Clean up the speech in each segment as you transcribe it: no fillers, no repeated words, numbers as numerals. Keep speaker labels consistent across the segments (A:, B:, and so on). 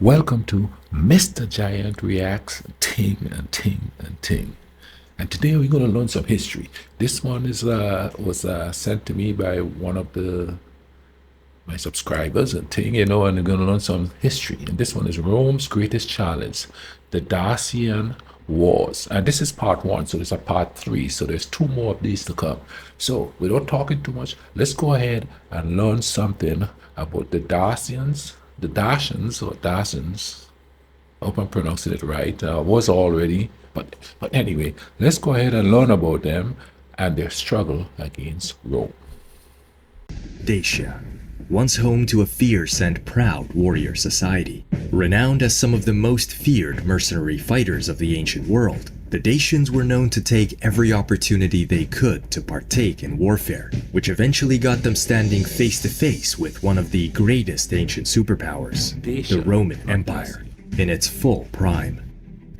A: Welcome to Mr. Giant Reacts Ting and Ting and Ting. And today we're going to learn some history. This one was sent to me by one of my subscribers and Ting, and we're going to learn some history. And this one is Rome's greatest challenge, the Dacian Wars. And this is part one, so there's a part three. So there's two more of these to come. So without talking too much, let's go ahead and learn something about the Dacians. The Dacians or Dacians, I hope I'm pronouncing it right, was already, but anyway, let's go ahead and learn about them and their struggle against Rome.
B: Dacia, once home to a fierce and proud warrior society, renowned as some of the most feared mercenary fighters of the ancient world. The Dacians were known to take every opportunity they could to partake in warfare, which eventually got them standing face to face with one of the greatest ancient superpowers, the Roman Empire, in its full prime.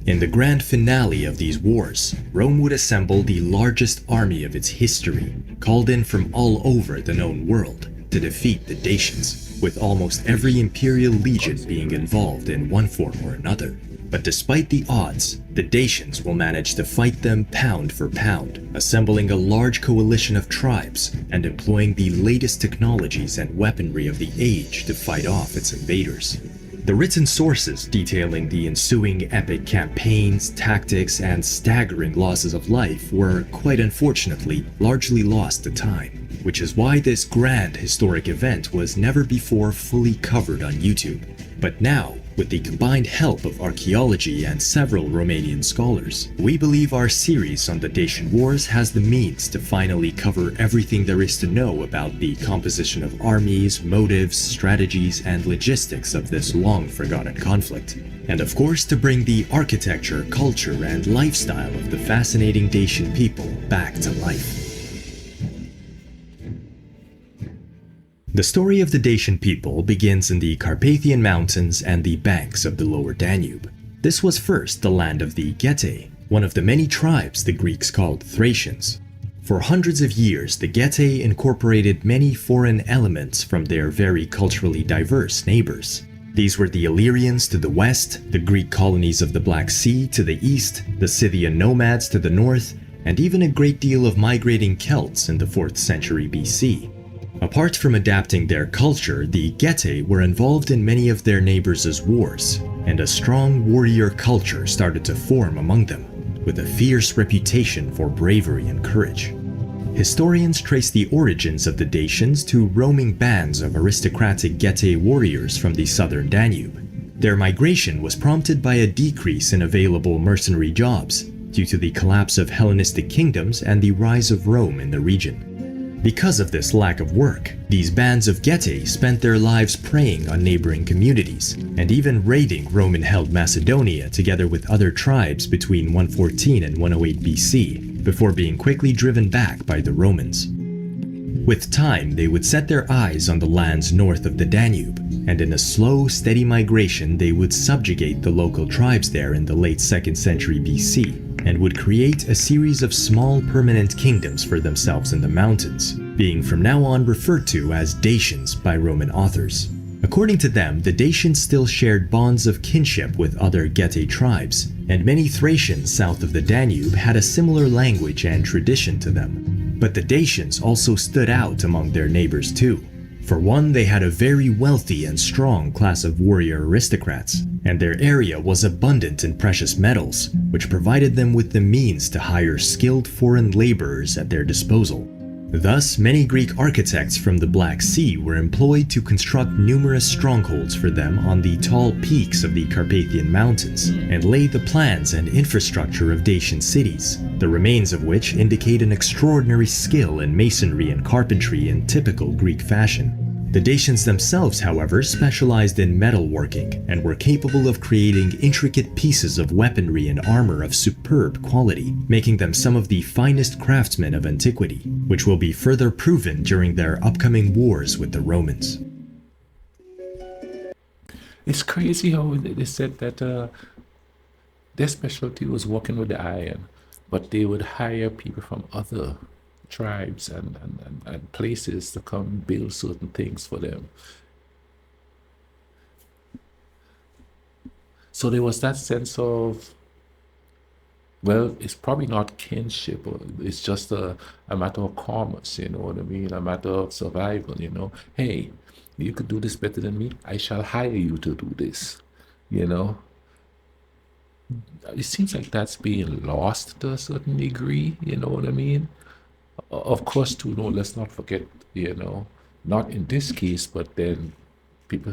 B: In the grand finale of these wars, Rome would assemble the largest army of its history, called in from all over the known world, to defeat the Dacians, with almost every imperial legion being involved in one form or another. But despite the odds, the Dacians will manage to fight them pound for pound, assembling a large coalition of tribes and employing the latest technologies and weaponry of the age to fight off its invaders. The written sources detailing the ensuing epic campaigns, tactics, and staggering losses of life were, quite unfortunately, largely lost to time, which is why this grand historic event was never before fully covered on YouTube. But now, with the combined help of archaeology and several Romanian scholars, we believe our series on the Dacian Wars has the means to finally cover everything there is to know about the composition of armies, motives, strategies, and logistics of this long-forgotten conflict. And of course, to bring the architecture, culture, and lifestyle of the fascinating Dacian people back to life. The story of the Dacian people begins in the Carpathian Mountains and the banks of the lower Danube. This was first the land of the Getae, one of the many tribes the Greeks called Thracians. For hundreds of years, the Getae incorporated many foreign elements from their very culturally diverse neighbors. These were the Illyrians to the west, the Greek colonies of the Black Sea to the east, the Scythian nomads to the north, and even a great deal of migrating Celts in the 4th century BC. Apart from adapting their culture, the Getae were involved in many of their neighbors' wars, and a strong warrior culture started to form among them, with a fierce reputation for bravery and courage. Historians trace the origins of the Dacians to roaming bands of aristocratic Getae warriors from the southern Danube. Their migration was prompted by a decrease in available mercenary jobs, due to the collapse of Hellenistic kingdoms and the rise of Rome in the region. Because of this lack of work, these bands of Getae spent their lives preying on neighboring communities, and even raiding Roman-held Macedonia together with other tribes between 114 and 108 BC, before being quickly driven back by the Romans. With time, they would set their eyes on the lands north of the Danube, and in a slow, steady migration they would subjugate the local tribes there in the late 2nd century BC, and would create a series of small permanent kingdoms for themselves in the mountains, being from now on referred to as Dacians by Roman authors. According to them, the Dacians still shared bonds of kinship with other Getae tribes, and many Thracians south of the Danube had a similar language and tradition to them. But the Dacians also stood out among their neighbors too. For one, they had a very wealthy and strong class of warrior aristocrats, and their area was abundant in precious metals, which provided them with the means to hire skilled foreign laborers at their disposal. Thus, many Greek architects from the Black Sea were employed to construct numerous strongholds for them on the tall peaks of the Carpathian Mountains, and lay the plans and infrastructure of Dacian cities, the remains of which indicate an extraordinary skill in masonry and carpentry in typical Greek fashion. The Dacians themselves, however, specialized in metalworking and were capable of creating intricate pieces of weaponry and armor of superb quality, making them some of the finest craftsmen of antiquity, which will be further proven during their upcoming wars with the Romans.
A: It's crazy how they said that their specialty was working with the iron, but they would hire people from other tribes and places to come build certain things for them. So there was that sense of, well, it's probably not kinship, or it's just a matter of commerce, you know what I mean? A matter of survival, you know. Hey, you could do this better than me. I shall hire you to do this, you know. It seems like that's being lost to a certain degree, you know what I mean? Of course, too, no, let's not forget, you know, not in this case, but then people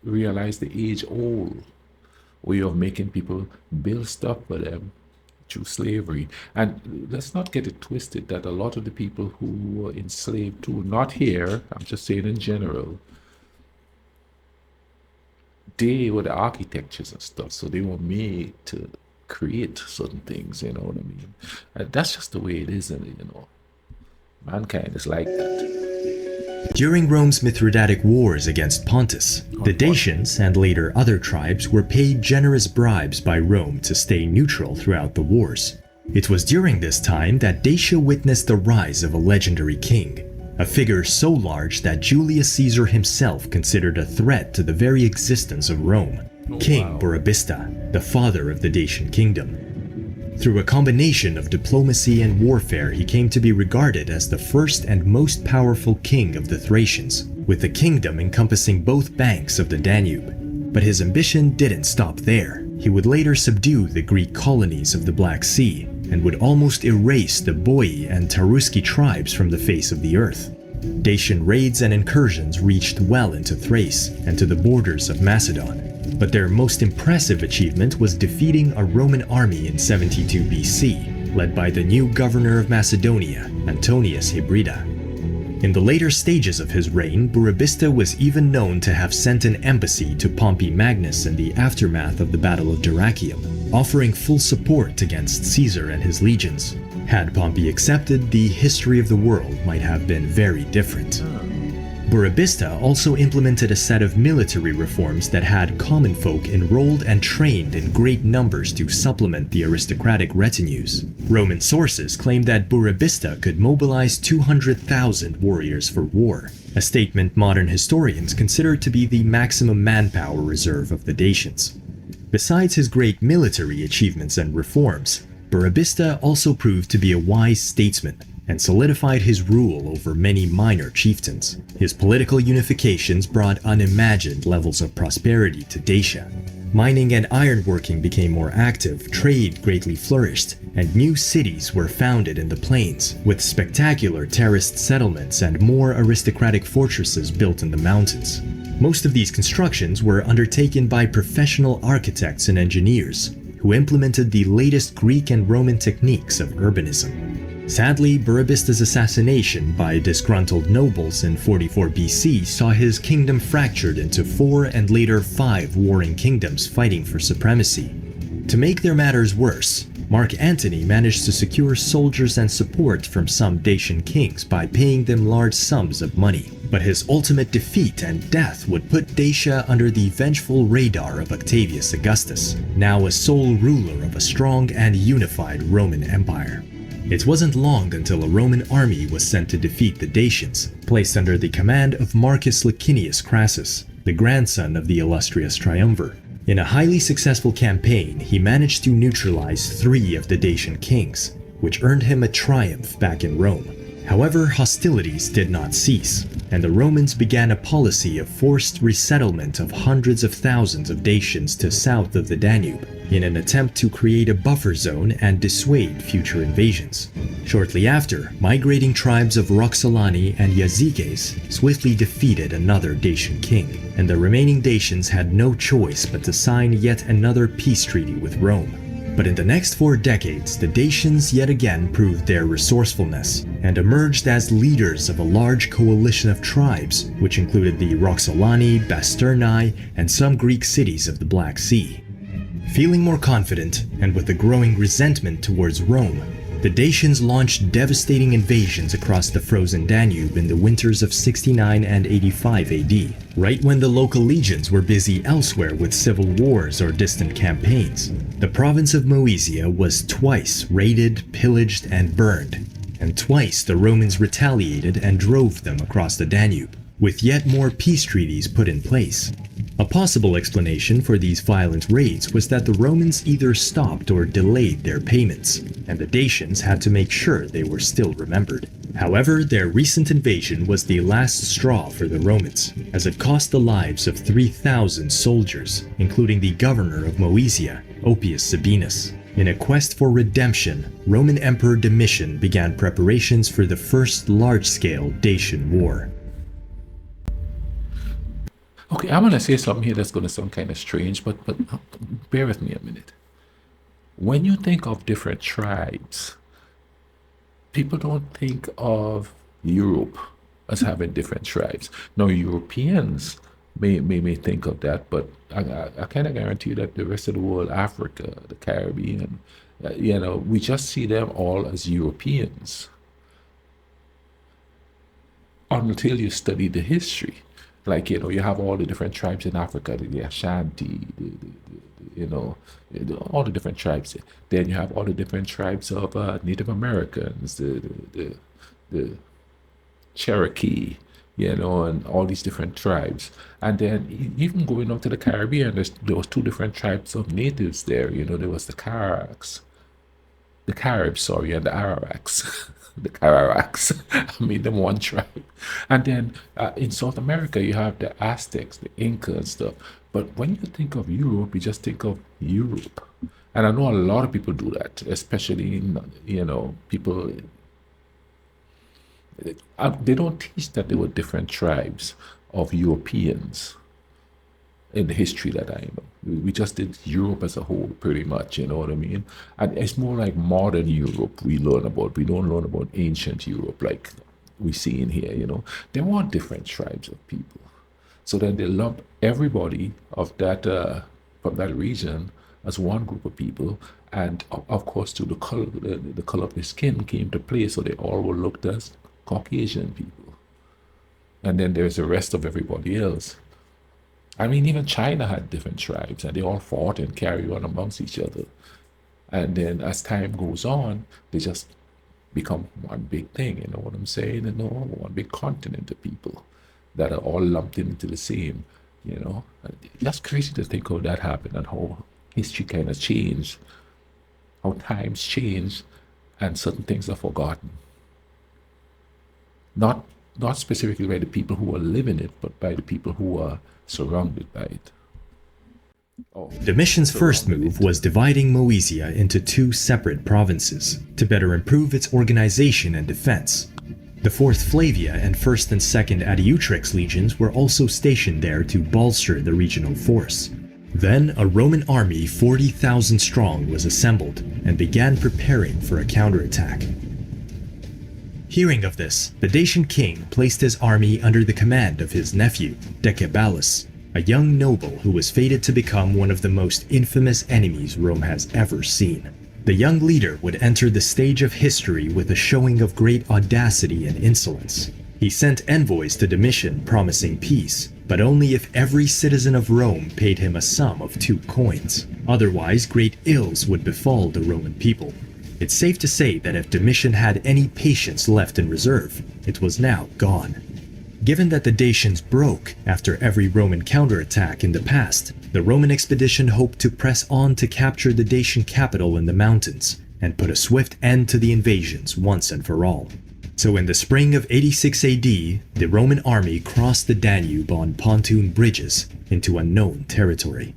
A: realize the age old way of making people build stuff for them through slavery. And let's not get it twisted that a lot of the people who were enslaved too, not here, I'm just saying in general, they were the architectures and stuff, so they were made to create certain things, you know what I mean? And that's just the way it is, and you know, mankind is like that.
B: During Rome's Mithridatic Wars against Pontus, the Dacians and later other tribes were paid generous bribes by Rome to stay neutral throughout the wars. It was during this time that Dacia witnessed the rise of a legendary king, a figure so large that Julius Caesar himself considered a threat to the very existence of Rome, King Burebista, the father of the Dacian kingdom. Through a combination of diplomacy and warfare, he came to be regarded as the first and most powerful king of the Thracians, with the kingdom encompassing both banks of the Danube. But his ambition didn't stop there. He would later subdue the Greek colonies of the Black Sea, and would almost erase the Boii and Taruski tribes from the face of the earth. Dacian raids and incursions reached well into Thrace and to the borders of Macedon. But their most impressive achievement was defeating a Roman army in 72 BC, led by the new governor of Macedonia, Antonius Hybrida. In the later stages of his reign, Burebista was even known to have sent an embassy to Pompey Magnus in the aftermath of the Battle of Dyrrhachium, offering full support against Caesar and his legions. Had Pompey accepted, the history of the world might have been very different. Burebista also implemented a set of military reforms that had common folk enrolled and trained in great numbers to supplement the aristocratic retinues. Roman sources claim that Burebista could mobilize 200,000 warriors for war, a statement modern historians consider to be the maximum manpower reserve of the Dacians. Besides his great military achievements and reforms, Burebista also proved to be a wise statesman and solidified his rule over many minor chieftains. His political unifications brought unimagined levels of prosperity to Dacia. Mining and ironworking became more active, trade greatly flourished, and new cities were founded in the plains, with spectacular terraced settlements and more aristocratic fortresses built in the mountains. Most of these constructions were undertaken by professional architects and engineers, who implemented the latest Greek and Roman techniques of urbanism. Sadly, Burebista's assassination by disgruntled nobles in 44 BC saw his kingdom fractured into 4 and later 5 warring kingdoms fighting for supremacy. To make their matters worse, Mark Antony managed to secure soldiers and support from some Dacian kings by paying them large sums of money. But his ultimate defeat and death would put Dacia under the vengeful radar of Octavius Augustus, now a sole ruler of a strong and unified Roman Empire. It wasn't long until a Roman army was sent to defeat the Dacians, placed under the command of Marcus Licinius Crassus, the grandson of the illustrious triumvir. In a highly successful campaign, he managed to neutralize 3 of the Dacian kings, which earned him a triumph back in Rome. However, hostilities did not cease, and the Romans began a policy of forced resettlement of hundreds of thousands of Dacians to south of the Danube, in an attempt to create a buffer zone and dissuade future invasions. Shortly after, migrating tribes of Roxolani and Yazyges swiftly defeated another Dacian king, and the remaining Dacians had no choice but to sign yet another peace treaty with Rome. But in the next 4 decades, the Dacians yet again proved their resourcefulness and emerged as leaders of a large coalition of tribes, which included the Roxolani, Basternae, and some Greek cities of the Black Sea. Feeling more confident, and with a growing resentment towards Rome, the Dacians launched devastating invasions across the frozen Danube in the winters of 69 and 85 AD, right when the local legions were busy elsewhere with civil wars or distant campaigns. The province of Moesia was twice raided, pillaged, and burned, and twice the Romans retaliated and drove them across the Danube, with yet more peace treaties put in place. A possible explanation for these violent raids was that the Romans either stopped or delayed their payments, and the Dacians had to make sure they were still remembered. However, their recent invasion was the last straw for the Romans, as it cost the lives of 3,000 soldiers, including the governor of Moesia, Oppius Sabinus. In a quest for redemption, Roman Emperor Domitian began preparations for the first large-scale Dacian War.
A: Okay, I'm gonna say something here that's gonna sound kind of strange, but bear with me a minute. When you think of different tribes, people don't think of Europe as having different tribes. Now, Europeans may think of that, but I kind of guarantee you that the rest of the world, Africa, the Caribbean, we just see them all as Europeans until you study the history. Like, you have all the different tribes in Africa, the Ashanti, all the different tribes. Then you have all the different tribes of Native Americans, the Cherokee, and all these different tribes. And then even going up to the Caribbean, there was two different tribes of natives there. There was the Caribs, and the Arawaks. The Arawaks, I made them one tribe. And then in South America, you have the Aztecs, the Inca and stuff. But when you think of Europe, you just think of Europe. And I know a lot of people do that, especially people. They don't teach that there were different tribes of Europeans in the history that I know. We just did Europe as a whole, pretty much, you know what I mean? And it's more like modern Europe we learn about. We don't learn about ancient Europe like we see in here, There were different tribes of people. So then they lump everybody of that from that region as one group of people. And of course, too, the color of their skin came to play, so they all were looked as Caucasian people. And then there's the rest of everybody else. I mean, even China had different tribes, and they all fought and carried on amongst each other. And then as time goes on, they just become one big thing, you know what I'm saying? One big continent of people that are all lumped into the same, That's crazy to think how that happened and how history kind of changed, how times change, and certain things are forgotten. Not specifically by the people who are living it, but by the people who are surrounded by it.
B: Domitian's first move was dividing Moesia into two separate provinces to better improve its organization and defense. The 4th Flavia and 1st and 2nd Adiutrix legions were also stationed there to bolster the regional force. Then a Roman army 40,000 strong was assembled and began preparing for a counterattack. Hearing of this, the Dacian king placed his army under the command of his nephew, Decebalus, a young noble who was fated to become one of the most infamous enemies Rome has ever seen. The young leader would enter the stage of history with a showing of great audacity and insolence. He sent envoys to Domitian promising peace, but only if every citizen of Rome paid him a sum of 2 coins. Otherwise, great ills would befall the Roman people. It's safe to say that if Domitian had any patience left in reserve, it was now gone. Given that the Dacians broke after every Roman counterattack in the past, the Roman expedition hoped to press on to capture the Dacian capital in the mountains and put a swift end to the invasions once and for all. So in the spring of 86 AD, the Roman army crossed the Danube on pontoon bridges into unknown territory.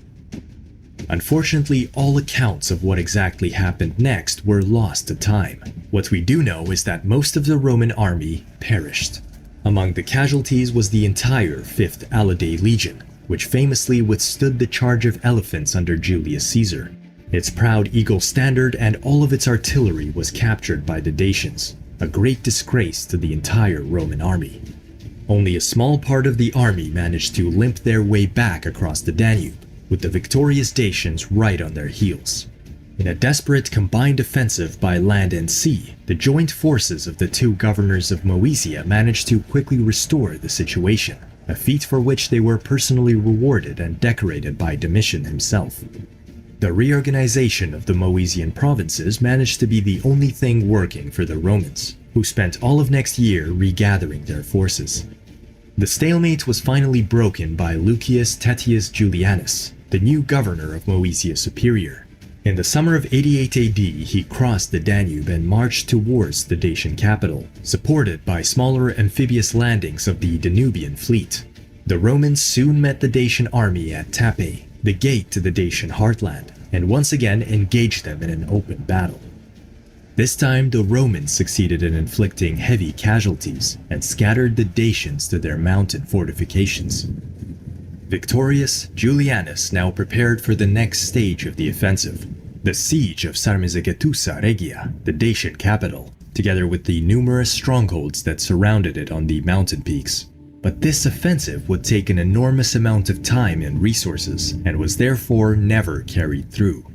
B: Unfortunately, all accounts of what exactly happened next were lost to time. What we do know is that most of the Roman army perished. Among the casualties was the entire 5th Allidae Legion, which famously withstood the charge of elephants under Julius Caesar. Its proud eagle standard and all of its artillery was captured by the Dacians, a great disgrace to the entire Roman army. Only a small part of the army managed to limp their way back across the Danube, with the victorious Dacians right on their heels. In a desperate combined offensive by land and sea, the joint forces of the 2 governors of Moesia managed to quickly restore the situation, a feat for which they were personally rewarded and decorated by Domitian himself. The reorganization of the Moesian provinces managed to be the only thing working for the Romans, who spent all of next year regathering their forces. The stalemate was finally broken by Lucius Tetius Julianus, the new governor of Moesia Superior. In the summer of 88 AD, he crossed the Danube and marched towards the Dacian capital, supported by smaller amphibious landings of the Danubian fleet. The Romans soon met the Dacian army at Tapae, the gate to the Dacian heartland, and once again engaged them in an open battle. This time, the Romans succeeded in inflicting heavy casualties and scattered the Dacians to their mountain fortifications. Victorious, Julianus now prepared for the next stage of the offensive, the siege of Sarmizegetusa Regia, the Dacian capital, together with the numerous strongholds that surrounded it on the mountain peaks. But this offensive would take an enormous amount of time and resources, and was therefore never carried through.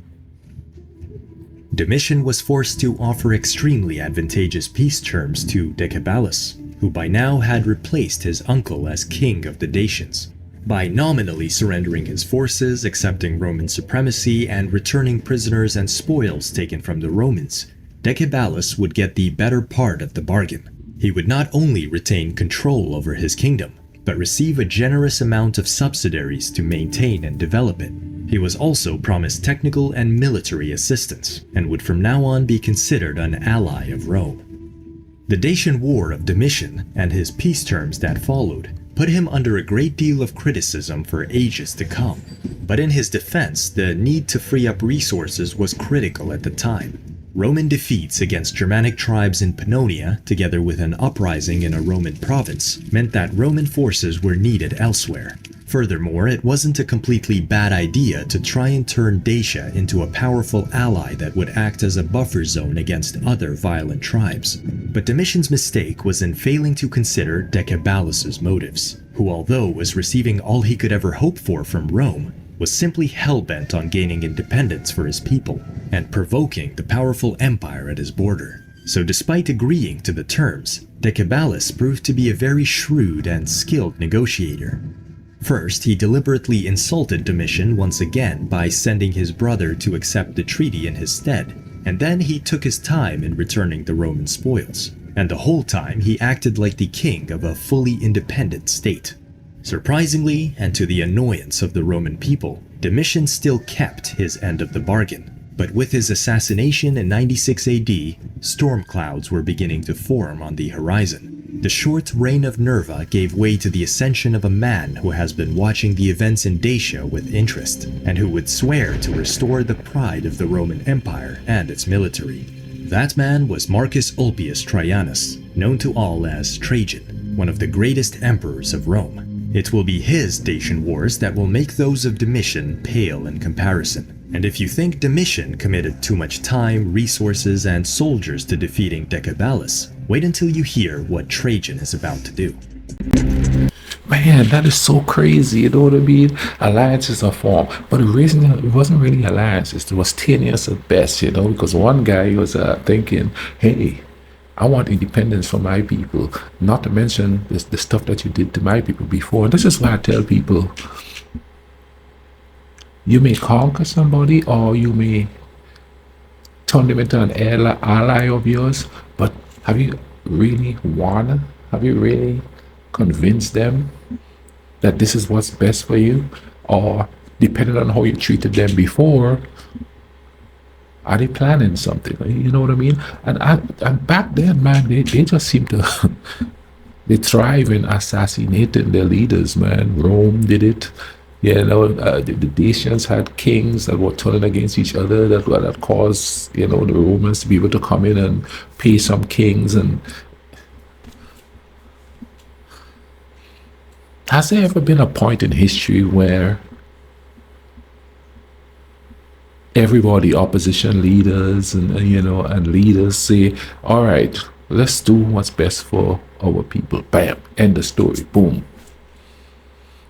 B: Domitian was forced to offer extremely advantageous peace terms to Decebalus, who by now had replaced his uncle as king of the Dacians. By nominally surrendering his forces, accepting Roman supremacy, and returning prisoners and spoils taken from the Romans, Decebalus would get the better part of the bargain. He would not only retain control over his kingdom, but receive a generous amount of subsidiaries to maintain and develop it. He was also promised technical and military assistance, and would from now on be considered an ally of Rome. The Dacian War of Domitian, and his peace terms that followed, put him under a great deal of criticism for ages to come. But in his defense, the need to free up resources was critical at the time. Roman defeats against Germanic tribes in Pannonia, together with an uprising in a Roman province, meant that Roman forces were needed elsewhere. Furthermore, it wasn't a completely bad idea to try and turn Dacia into a powerful ally that would act as a buffer zone against other violent tribes. But Domitian's mistake was in failing to consider Decebalus's motives, who, although was receiving all he could ever hope for from Rome, was simply hell-bent on gaining independence for his people and provoking the powerful empire at his border. So despite agreeing to the terms, Decebalus proved to be a very shrewd and skilled negotiator. First, he deliberately insulted Domitian once again by sending his brother to accept the treaty in his stead, and then he took his time in returning the Roman spoils. And the whole time he acted like the king of a fully independent state. Surprisingly, and to the annoyance of the Roman people, Domitian still kept his end of the bargain. But with his assassination in 96 AD, storm clouds were beginning to form on the horizon. The short reign of Nerva gave way to the ascension of a man who has been watching the events in Dacia with interest, and who would swear to restore the pride of the Roman Empire and its military. That man was Marcus Ulpius Traianus, known to all as Trajan, one of the greatest emperors of Rome. It will be his Dacian Wars that will make those of Domitian pale in comparison. And if you think Domitian committed too much time, resources, and soldiers to defeating Decebalus, wait until you hear what Trajan is about to do.
A: Man, that is so crazy. You know what I mean? Alliances are formed. But the reason it wasn't really alliances, it was tenuous at best, you know, because one guy was thinking, hey, I want independence for my people, not to mention the stuff that you did to my people before. And this is why I tell people, you may conquer somebody or you may turn them into an ally of yours, but have you really convinced them that this is what's best for you? Or depending on how you treated them before, are they planning something? You know what I mean? And back then, man, they just seem to they thrive in assassinating their leaders, man. Rome did it. You know, the Dacians had kings that were turning against each other, that caused, you know, the Romans to be able to come in and pay some kings. And has there ever been a point in history where everybody, opposition leaders and leaders say, all right, let's do what's best for our people. Bam, end the story. Boom.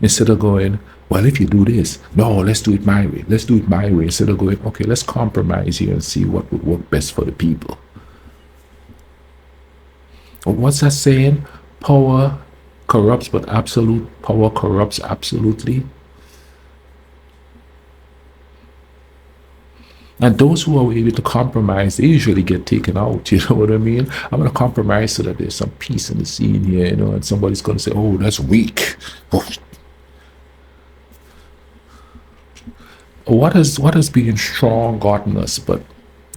A: Instead of going, well, if you do this, no, let's do it my way. Let's do it my way. Instead of going, okay, let's compromise here and see what would work best for the people. What's that saying? Power corrupts, but absolute power corrupts absolutely. And those who are able to compromise, they usually get taken out. You know what I mean? I'm going to compromise so that there's some peace in the scene here, you know, and somebody's going to say, oh, that's weak. Oh. What has being strong gotten us but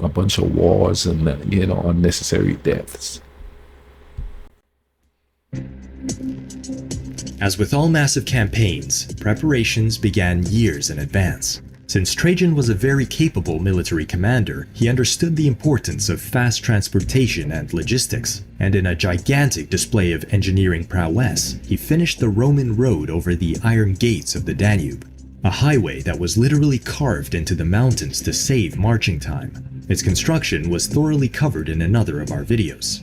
A: a bunch of wars and, you know, unnecessary deaths?
B: As with all massive campaigns, preparations began years in advance. Since Trajan was a very capable military commander, he understood the importance of fast transportation and logistics, and in a gigantic display of engineering prowess, he finished the Roman road over the iron gates of the Danube, a highway that was literally carved into the mountains to save marching time. Its construction was thoroughly covered in another of our videos.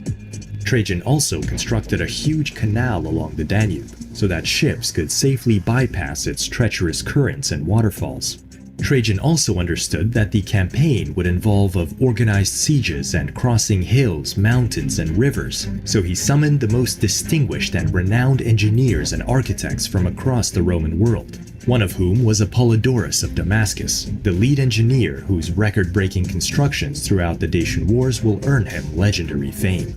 B: Trajan also constructed a huge canal along the Danube, so that ships could safely bypass its treacherous currents and waterfalls. Trajan also understood that the campaign would involve of organized sieges and crossing hills, mountains, and rivers, so he summoned the most distinguished and renowned engineers and architects from across the Roman world, one of whom was Apollodorus of Damascus, the lead engineer whose record-breaking constructions throughout the Dacian Wars will earn him legendary fame.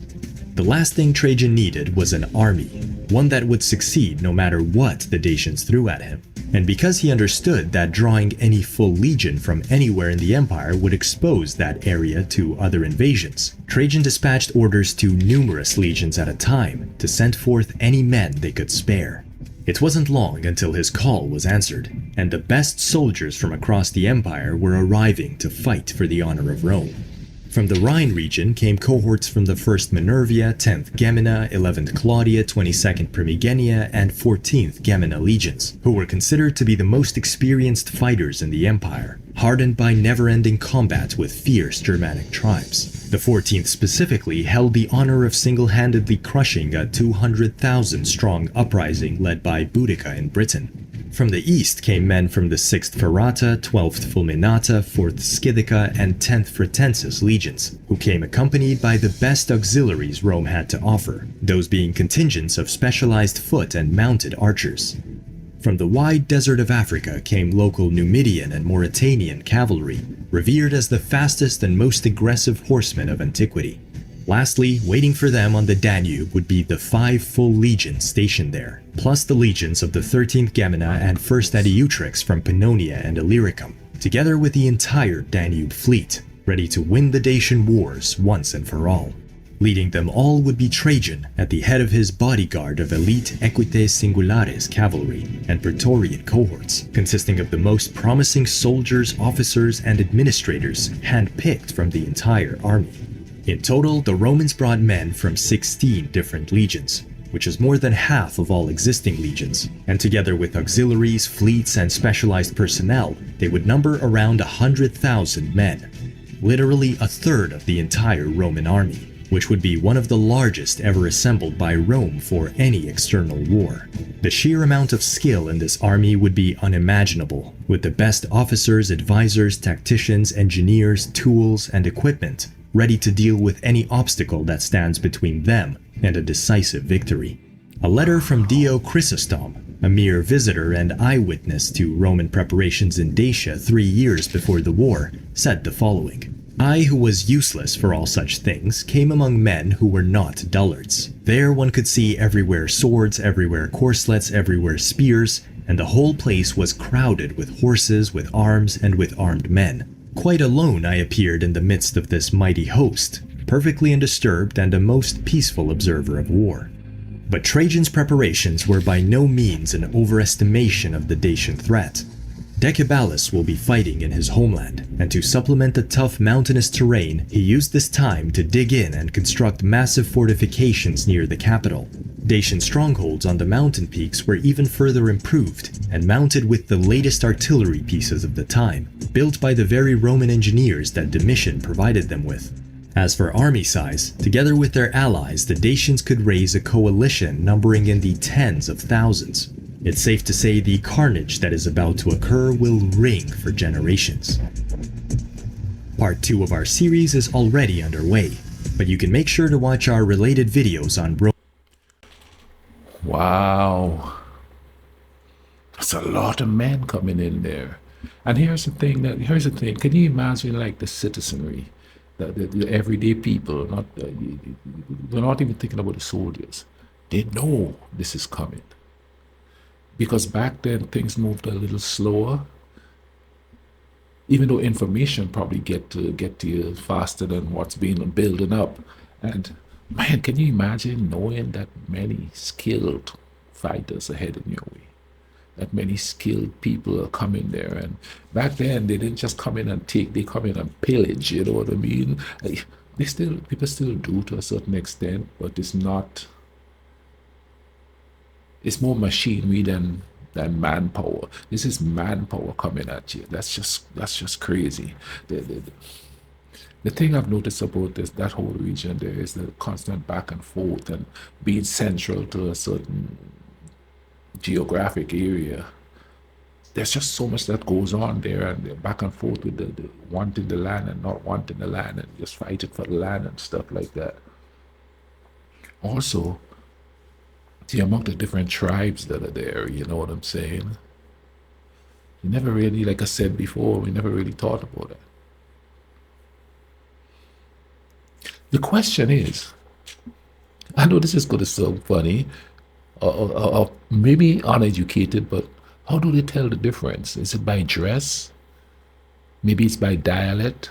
B: The last thing Trajan needed was an army, one that would succeed no matter what the Dacians threw at him. And because he understood that drawing any full legion from anywhere in the empire would expose that area to other invasions, Trajan dispatched orders to numerous legions at a time to send forth any men they could spare. It wasn't long until his call was answered, and the best soldiers from across the empire were arriving to fight for the honor of Rome. From the Rhine region came cohorts from the 1st Minervia, 10th Gemina, 11th Claudia, 22nd Primigenia, and 14th Gemina legions, who were considered to be the most experienced fighters in the empire, hardened by never-ending combat with fierce Germanic tribes. The 14th specifically held the honor of single-handedly crushing a 200,000-strong uprising led by Boudica in Britain. From the east came men from the 6th Ferrata, 12th Fulminata, 4th Scythica, and 10th Fretensis legions, who came accompanied by the best auxiliaries Rome had to offer, those being contingents of specialized foot and mounted archers. From the wide desert of Africa came local Numidian and Mauritanian cavalry, revered as the fastest and most aggressive horsemen of antiquity. Lastly, waiting for them on the Danube would be the 5 full legions stationed there, plus the legions of the 13th Gemina and 1st Adiutrix from Pannonia and Illyricum, together with the entire Danube fleet, ready to win the Dacian Wars once and for all. Leading them all would be Trajan, at the head of his bodyguard of elite Equites Singulares cavalry and Praetorian cohorts, consisting of the most promising soldiers, officers, and administrators hand-picked from the entire army. In total, the Romans brought men from 16 different legions, which is more than half of all existing legions, and together with auxiliaries, fleets, and specialized personnel, they would number around 100,000 men, literally a third of the entire Roman army, which would be one of the largest ever assembled by Rome for any external war. The sheer amount of skill in this army would be unimaginable, with the best officers, advisors, tacticians, engineers, tools, and equipment ready to deal with any obstacle that stands between them and a decisive victory. A letter from Dio Chrysostom, a mere visitor and eyewitness to Roman preparations in Dacia 3 years before the war, said the following: "I, who was useless for all such things, came among men who were not dullards. There one could see everywhere swords, everywhere corslets, everywhere spears, and the whole place was crowded with horses, with arms, and with armed men. Quite alone I appeared in the midst of this mighty host, perfectly undisturbed and a most peaceful observer of war." But Trajan's preparations were by no means an overestimation of the Dacian threat. Decebalus will be fighting in his homeland, and to supplement the tough mountainous terrain, he used this time to dig in and construct massive fortifications near the capital. Dacian strongholds on the mountain peaks were even further improved and mounted with the latest artillery pieces of the time, built by the very Roman engineers that Domitian provided them with. As for army size, together with their allies, the Dacians could raise a coalition numbering in the tens of thousands. It's safe to say the carnage that is about to occur will ring for generations. Part 2 of our series is already underway, but you can make sure to watch our related videos on Rome.
A: Wow. That's a lot of men coming in there. And here's the thing. Can you imagine like the citizenry, the everyday people, not we're not even thinking about the soldiers. They know this is coming because back then things moved a little slower. Even though information probably get to you faster than what's been building up. And man, can you imagine knowing that many skilled fighters are heading your way? That many skilled people are coming there. And back then they didn't just come in and take, they come in and pillage, you know what I mean? People still do to a certain extent, but it's more machinery than manpower. This is manpower coming at you. That's just crazy. The thing I've noticed about that whole region there is the constant back and forth and being central to a certain geographic area. There's just so much that goes on there, and they're back and forth with the wanting the land and not wanting the land and just fighting for the land and stuff like that. Also, the amount of different tribes that are there, you know what I'm saying? You never really, like I said before, we never really thought about it. The question is, I know this is going to sound funny, or maybe uneducated, but how do they tell the difference? Is it by dress? Maybe it's by dialect?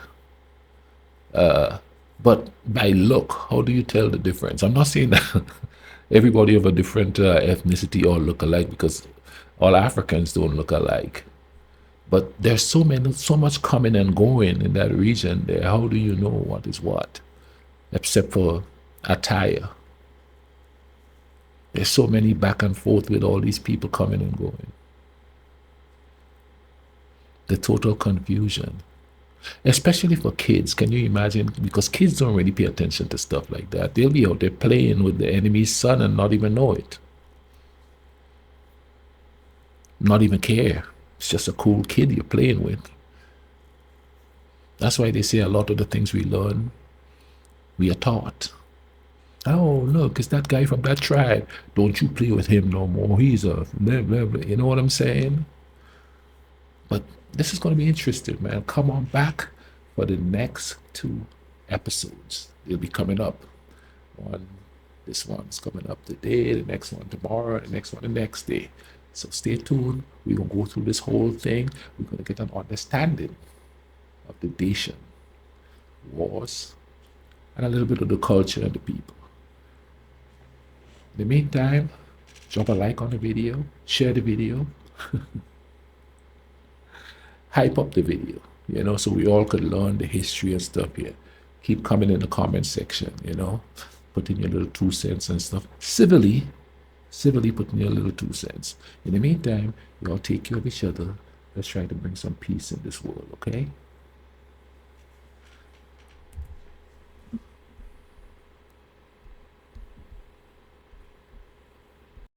A: But by look, how do you tell the difference? I'm not saying that everybody of a different ethnicity all look alike, because all Africans don't look alike. But there's so much coming and going in that region there. How do you know what is what? Except for attire. There's so many back and forth with all these people coming and going. The total confusion. Especially for kids, can you imagine? Because kids don't really pay attention to stuff like that. They'll be out there playing with the enemy's son and not even know it. Not even care. It's just a cool kid you're playing with. That's why they say a lot of the things we learn, we are taught. Oh, look, it's that guy from that tribe. Don't you play with him no more. He's a blah, blah, blah. You know what I'm saying? But this is going to be interesting, man. Come on back for the next 2 episodes. They'll be coming up. This one's coming up today, the next one tomorrow, the next one the next day. So stay tuned. We're going to go through this whole thing. We're going to get an understanding of the Dacian Wars and a little bit of the culture and the people. In the meantime, drop a like on the video, share the video, hype up the video, so we all could learn the history and stuff here. Keep coming in the comment section, put in your little 2 cents and stuff. Civilly put in your little 2 cents. In the meantime, you all take care of each other. Let's try to bring some peace in this world, okay?